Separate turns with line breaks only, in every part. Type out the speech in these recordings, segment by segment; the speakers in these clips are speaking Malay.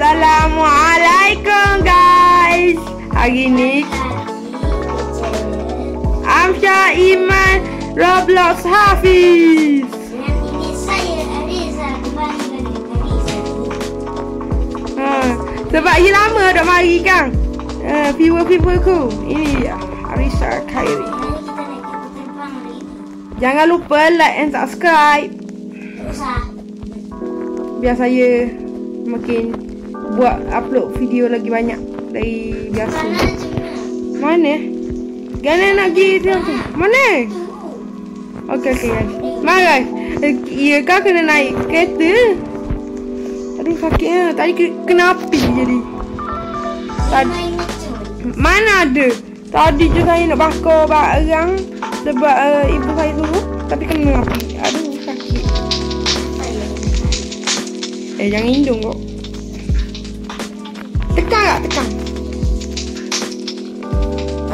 Assalamualaikum guys. Hari ni Amsyah Iman Roblox Hafiz.
Dan ini saya Ariza kembali dari Ariza.
Sebab dia lama dah mari kan. Viewer ku. Ini Ariza Khairi.
Hari kita naik kapal terbang hari ini.
Jangan lupa like and subscribe.
Tak usah.
Biar saya makin buat upload video lagi banyak dari biasa. Mana? Gana nak pergi tu? Mana? Okey guys. Mari guys. Ya kau kena naik kereta. Aduh sakitnya. Tadi kena api jadi. Tadi mana ada? Tadi je saya nak bakar barang sebab ibu saya suruh tapi kena api. Aduh sakit. Jangan hindung kok. Tekan tak? Tekan.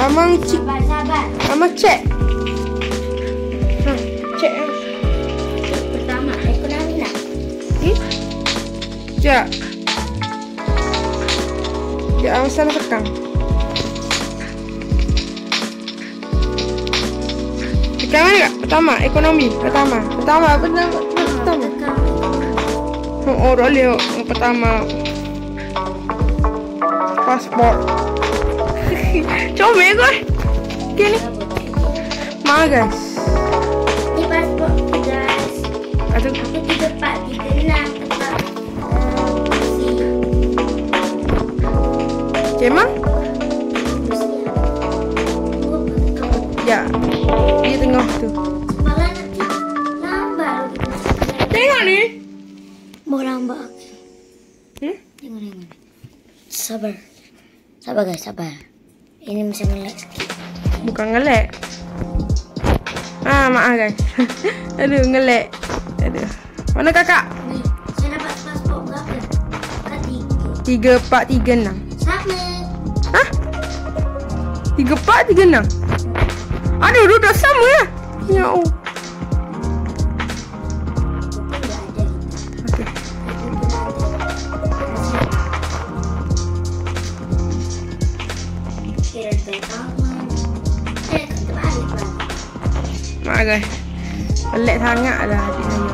Amang cik.
Sabar.
Amang cek. Cek.
Pertama, ekonomi nak.
Sekejap. Sekejap, awak sana tekan. Tekan mana kak? Pertama, ekonomi. Pertama. Oh, boleh. Pertama. Pasport. Comel kau. Okay ni. Mana guys?
Ini pasport guys.
Aduh.
Aku 3436 tempat.
Cemang? Ya. Di tengah tu.
Kepala nanti lambat.
Tengok ni.
Mau lambat. Tengok. Sabar guys, sabar. Ini masih ngelek sikit.
Bukan ngelek. Maaf guys. Aduh, ngelek. Aduh. Mana kakak?
Ni, saya dapat pasport berapa? Tadi
3436.
sama.
Hah? 3436? Aduh, duduk sama lah. Ya Allah. Okey. Mak guys. Pelik sangat lah adik saya.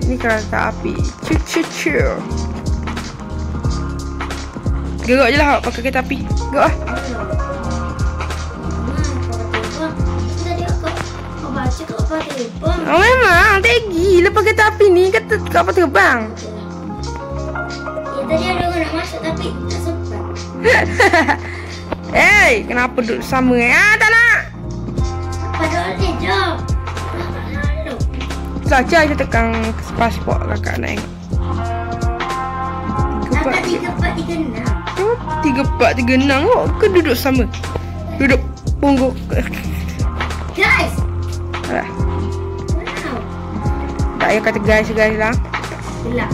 Ini kereta api. Cu. Gerak je lah pakai kereta api. Gerak lah. Oh memang tegi lepas kereta api ni kata kapal terbang.
Ya tadi ada orang nak masuk tapi tak sempat.
Hey, kenapa duduk sama tak nak.
Padahal dia jom.
Saja je tekan pasport kakak nak tengok.
Kakak 3436.
3436 kok ke duduk sama. Duduk pungguk.
Guys.
Alah.
Wow.
Tak payah kata guys lah.
Gelap.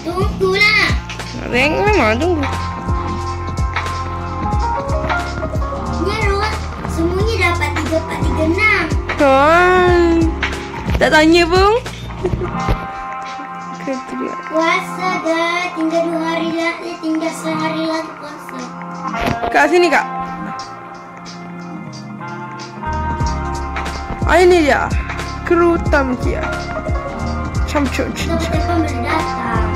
Tunggulah.
Tengok memang tunggu.
Ni Ruh, semuanya dapat 3436.
Tak tanya pun. Kereta dia.
Puasa dah, tinggal 2 hari lagi, tinggal sehari lagi puasa.
Kat sini kak. Ini dia. Kru Tamkia. Camcuk.
Kita berdepan boleh datang.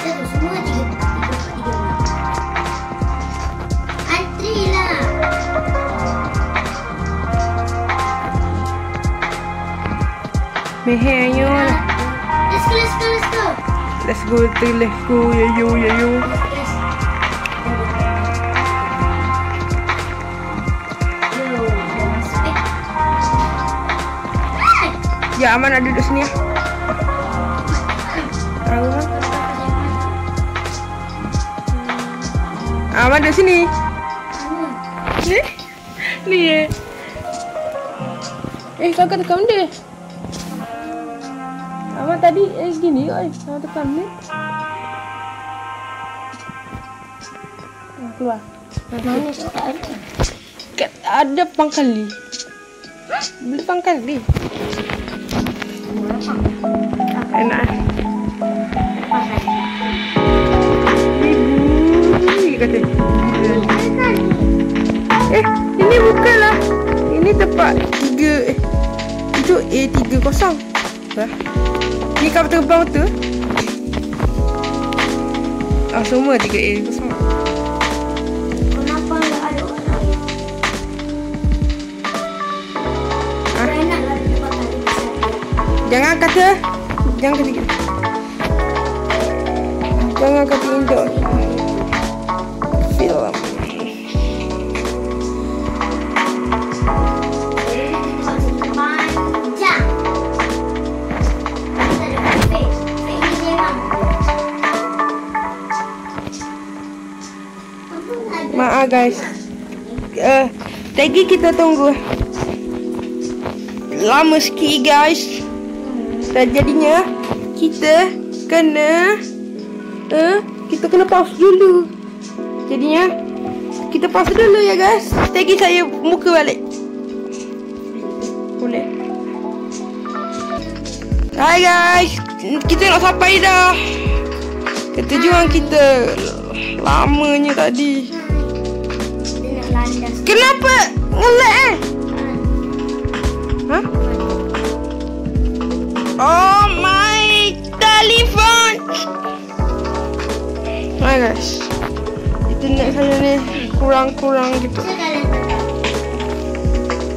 Itu semua 3436. Antrilah.
Mehernya lah.
Let's go.
Let's go. Yo.
Yes. Yo, spek.
Ya, Aman ada duduk sini ya. Tahu kan? Aman duduk sini. Ni. Kakak tekan dia. Aman tadi gini oi, sama tekan ni. Keluar.
Mana tak ada?
Ada pangkali. Beli pangkali. Enak. Ibu kata. Ini bukanlah. Ini tempat 3. Itu A30. Ni kapal terbang tu. Semua 3A0.
Kenapa tak ada orang? Enak lah di tempat tadi.
Jangan kata gitu. Jangan kata indok. Film.
Panjang. Kita ada fake ini dia bang.
Maaf guys. Lagi kita tunggu. Lama sikit guys. Dan jadinya kita kena pause dulu. Jadinya kita pause dulu ya guys. Lagi saya muka balik. Boleh. Hai guys. Kita nak sampai dah. Ketujuan kita. Lamanya tadi. Kenapa ngelag Hah? Oh my telephone. Hai guys. Internet saya ni kurang gitu.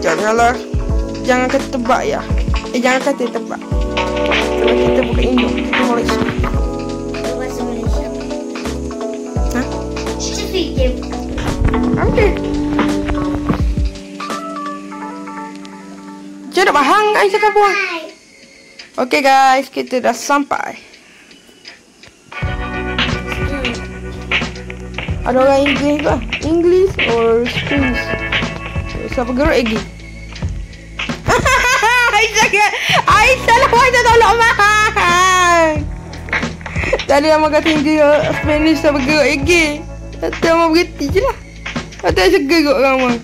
Jangan kata tebak ya. Jangan kata tebak. Kalau kita bukan Indo, kita Malaysia.
Bahasa Malaysia.
Hah?
Fikir.
Okey. Jangan bahang guys cakap buang. Okey guys, kita dah sampai. Ada orang Inggeris ke? English or Spanish? Siapa gerak lagi? Aisyah lah, Aisyah tolong mahal. Tadi Amal kata Inggeris, Spanish siapa gerak lagi? Kata Amal berhenti je lah. Kata Aisyah gerak kan Amal.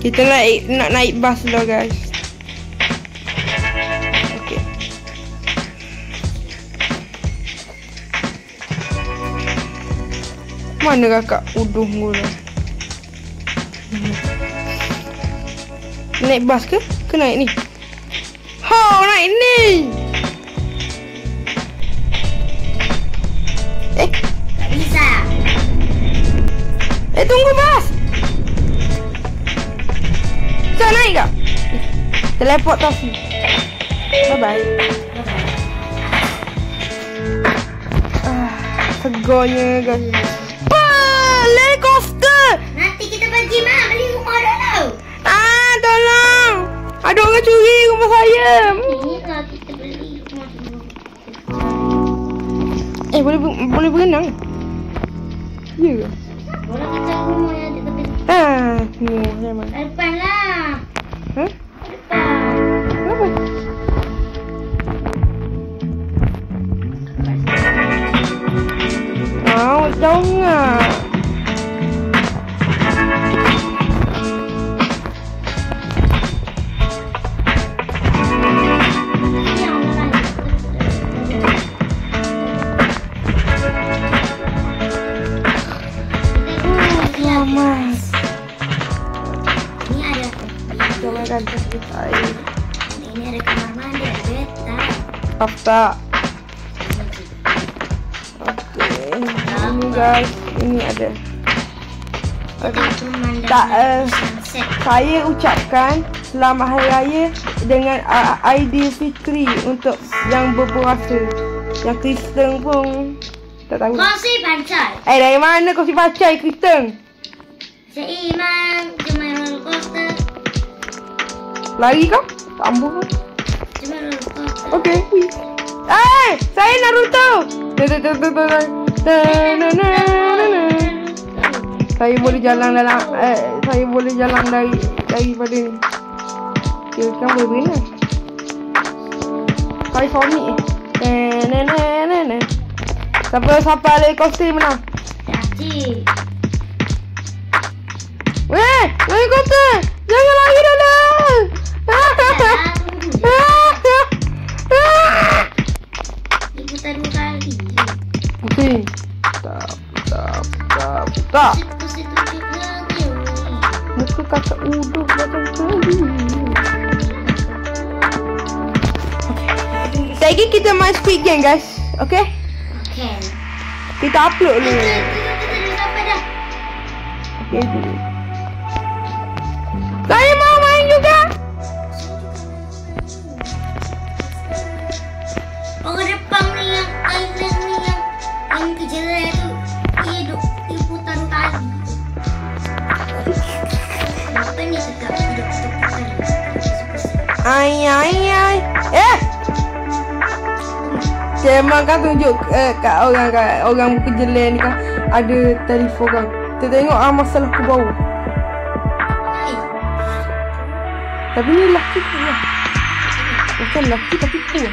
Kita nak naik bas dulu guys. Okey. Mana kakak uduh mula? Naik bas ke? Ke naik ni? Naik ni!
Tak bisa.
Tunggu bas! Bisa naik tak? Teleportasi. Bye-bye. Segonya guys. Helikopter!
Nanti kita pergi beli rumah dulu.
Tolong! Ada orang curi rumah saya.
Ini lah kita beli rumah dulu.
Boleh berenang? Ya ke?
Boleh kita rumah yang ada tepi.
Semua saya mana?
Depan lah.
Hah?
Depan.
Kenapa? Jangan.
Ini ada kamar mandi, ada bathtub.
Bathtub. Okey. Ini guys, ini ada. Saya ucapkan selamat hari raya dengan Aidilfitri untuk yang berpuasa. Yang Kristen pun tak tahu.
Kongsi pancai.
Dari mana kongsi pancai Kristen?
Seiman, cuma roller coaster.
Lari kau? Tak ambuh kau?
Cuma roller coaster.
Okey. Saya Naruto. Saya boleh jalan dalam saya boleh jalan daripada ni. Dia kan boleh berenang. Saya Sonic. Siapa ada coaster menang?
Cik.
Weh, helikopter! Jangan lagi dulu!
Diputar 2 kali.
Okey. Tak.
Pusing tunjuk lagi.
Muka kakak uduh belakang kali. Lagi kita main Squid Game, guys. Okay?
Okay.
Kita upload dulu.
Kita dah sampai dah.
Okay. Saya mau main juga.
Orang depan ni yang island ni yang kejelah tu. Dia putar tadi. Kenapa ni tetap hidup putar?
Ay. Memang kan tunjuk kat orang muka jelek ni kan ada telefon kan. Kita tengok masalah ke bawah. Tapi ni lelaki ke ya? Macam lelaki tapi tua.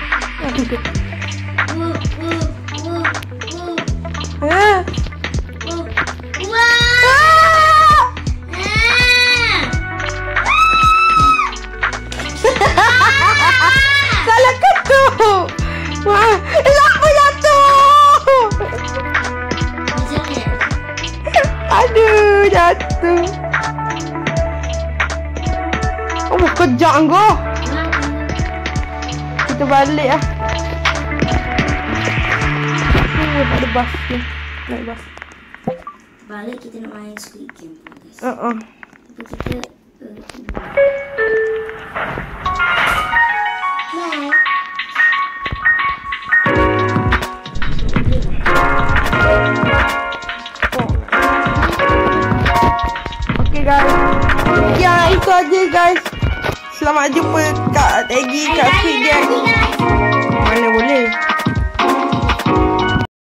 Salah ketuk. Wah, lampu jatuh. Aduh, jatuh. Oh, kejap kau. Kita balik lah. Ada bas ni. Naik bas.
Balik kita nak main Squid Game pun, guys. Tapi kita
Okay guys, itu aja guys. Selamat jumpa kat Taggy kat Squid Game.